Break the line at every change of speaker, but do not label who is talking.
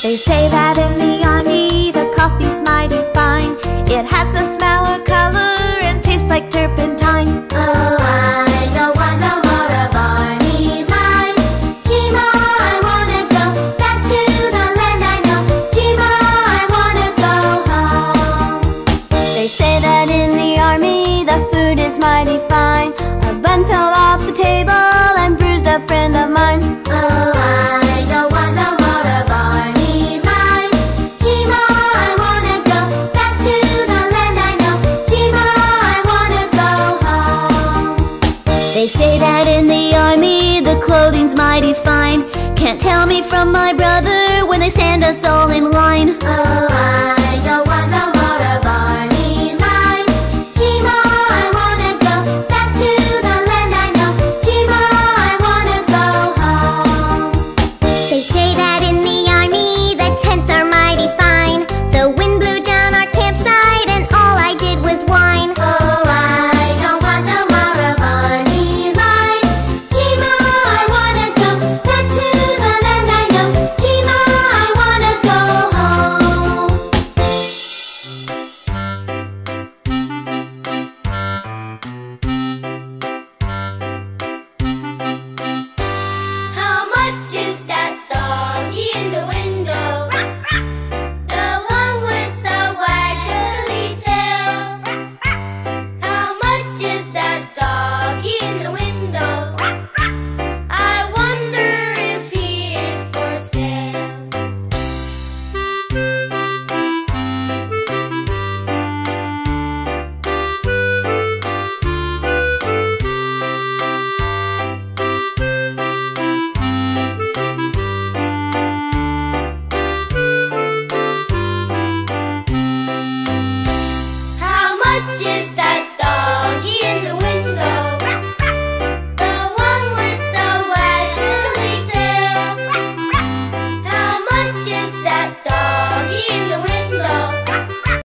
They say that in the army the coffee's mighty fine. It has the smell or color and tastes like turpentine.
Oh, I don't want no more of army life. Chima, I wanna go back to the land I know. Chima, I wanna go home.
They say that in the army the food is mighty fine. A bun fell off the table and bruised a friend of mine.
Oh, I don't want no more of army life. Chima, I wanna go back to the land I know. Chima, I wanna go home.
They say that in the army the clothing's mighty fine. Can't tell me from my brother when they stand us all in line.
Oh, I don't want no more